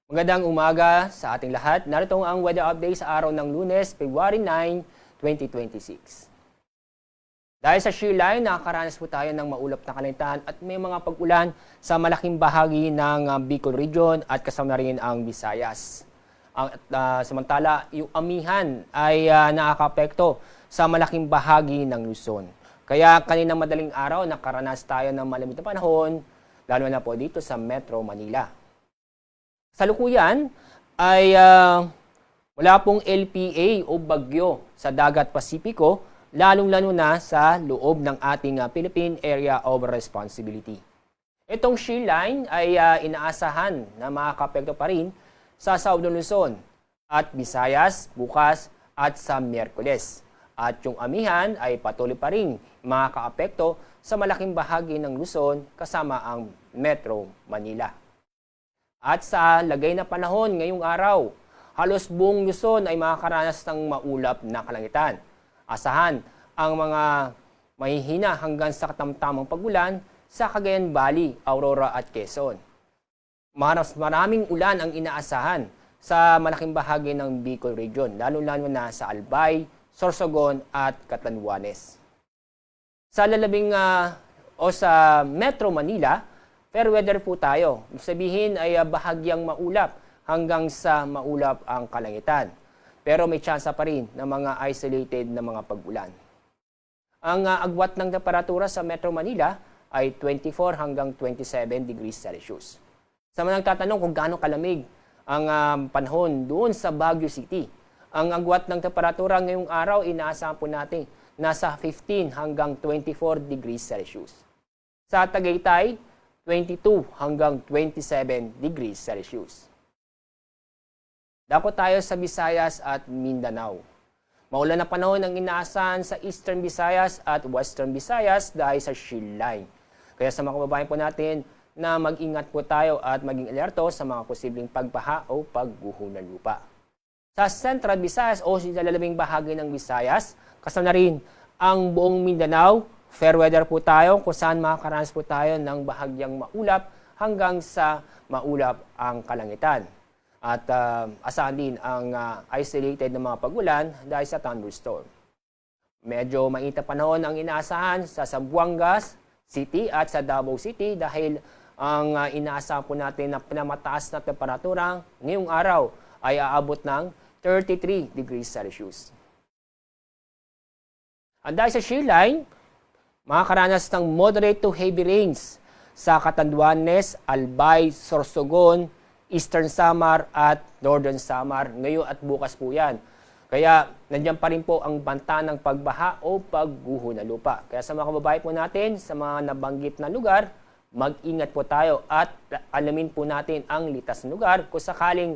Magandang umaga sa ating lahat. Narito ang weather update sa araw ng Lunes, February 9, 2026. Dahil sa shear line, nakakaranas po tayo ng maulap na kalangitan at may mga pag-ulan sa malaking bahagi ng Bicol Region at kasama rin ang Visayas. Samantala, yung amihan ay nakakapekto sa malaking bahagi ng Luzon. Kaya kaninang madaling araw, nakaranas tayo ng malamig na panahon, lalo na po dito sa Metro Manila. Sa lukuyan ay wala pong LPA o bagyo sa dagat Pasipiko, lalong-lalo na sa loob ng ating Philippine Area of Responsibility. Itong shear line ay inaasahan na makakapekto pa rin sa Southern Luzon at Visayas bukas at sa Miyerkules. At yung amihan ay patuloy pa rin makakaapekto sa malaking bahagi ng Luzon kasama ang Metro Manila. At sa lagay na panahon ngayong araw, halos buong Luzon ay makakaranas ng maulap na kalangitan. Asahan ang mga mahihina hanggang sa katamtamang pagulan sa Cagayan Valley, Aurora at Quezon. Maraming ulan ang inaasahan sa malaking bahagi ng Bicol Region, lalo-lalo na sa Albay, Sorsogon at Catanduanes. Sa lalabing sa Metro Manila, fair weather po tayo. Ibig sabihin ay bahagyang maulap hanggang sa maulap ang kalangitan. Pero may tsansa pa rin ng mga isolated na mga pag-ulan. Ang agwat ng temperatura sa Metro Manila ay 24 hanggang 27 degrees Celsius. Sa mga nagtatanong kung gaano kalamig ang panahon doon sa Baguio City, ang agwat ng temperatura ngayong araw inaasahan po natin nasa 15 hanggang 24 degrees Celsius. Sa Tagaytay, 22 hanggang 27 degrees Celsius. Dako tayo sa Visayas at Mindanao. Maulan na panahon ang inaasahan sa Eastern Visayas at Western Visayas dahil sa shear line. Kaya sa mga kababayan po natin na mag-ingat po tayo at maging alerto sa mga posibleng pagbaha o pagguho ng lupa. Sa Central Visayas o sa lalabing bahagi ng Visayas, kasama na rin ang buong Mindanao. Fair weather po tayo kung saan makakaranas po tayo ng bahagyang maulap hanggang sa maulap ang kalangitan. At asahan din ang isolated na mga pagulan dahil sa thunderstorm. Medyo mainit na panahon ang inaasahan sa Zamboanga City at sa Davao City dahil ang inaasahan po natin na pinamataas na temperatura ngayong araw ay aabot ng 33 degrees Celsius. At dahil sa shear line, makakaranas ng moderate to heavy rains sa Catanduanes, Albay, Sorsogon, Eastern Samar at Northern Samar ngayon at bukas po yan. Kaya nandiyan pa rin po ang banta ng pagbaha o pagguho ng lupa. Kaya sa mga kababayan po natin sa mga nabanggit na lugar, mag-ingat po tayo at alamin po natin ang litas na lugar kung sakaling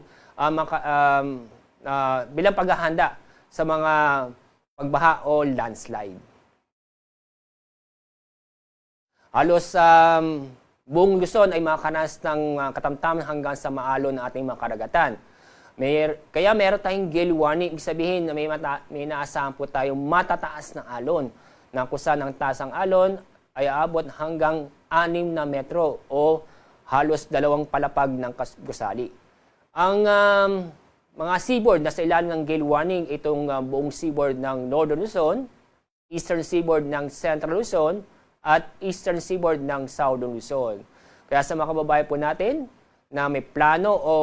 bilang paghahanda sa mga pagbaha o landslide. Halos buong Luzon ay makakaranas ng katamtaman hanggang sa maalon ng ating mga karagatan. Kaya meron tayong gale warning, ibig sabihin na may naasahan po tayong matataas na alon na kung saan ang taas ng alon ay aabot hanggang 6 na metro o halos 2 palapag ng gusali. Ang mga seaboard na sa ilalim ng gale warning, itong buong seaboard ng Northern Luzon, Eastern seaboard ng Central Luzon, at Eastern seaboard ng Southern Luzon. Kaya sa mga kababayan po natin na may plano o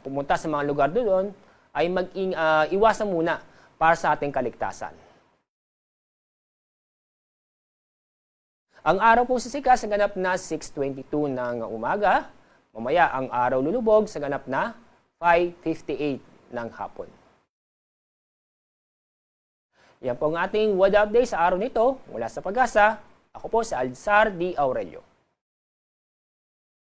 pumunta sa mga lugar doon, ay iwasan muna para sa ating kaligtasan. Ang araw po sisikas sa ganap na 6:22 ng umaga. Mamaya ang araw lulubog sa ganap na 5:58 ng hapon. Yan po ang ating weather update sa araw nito. Mula sa Pag-asa, ako po si Alzar D. Aurelio.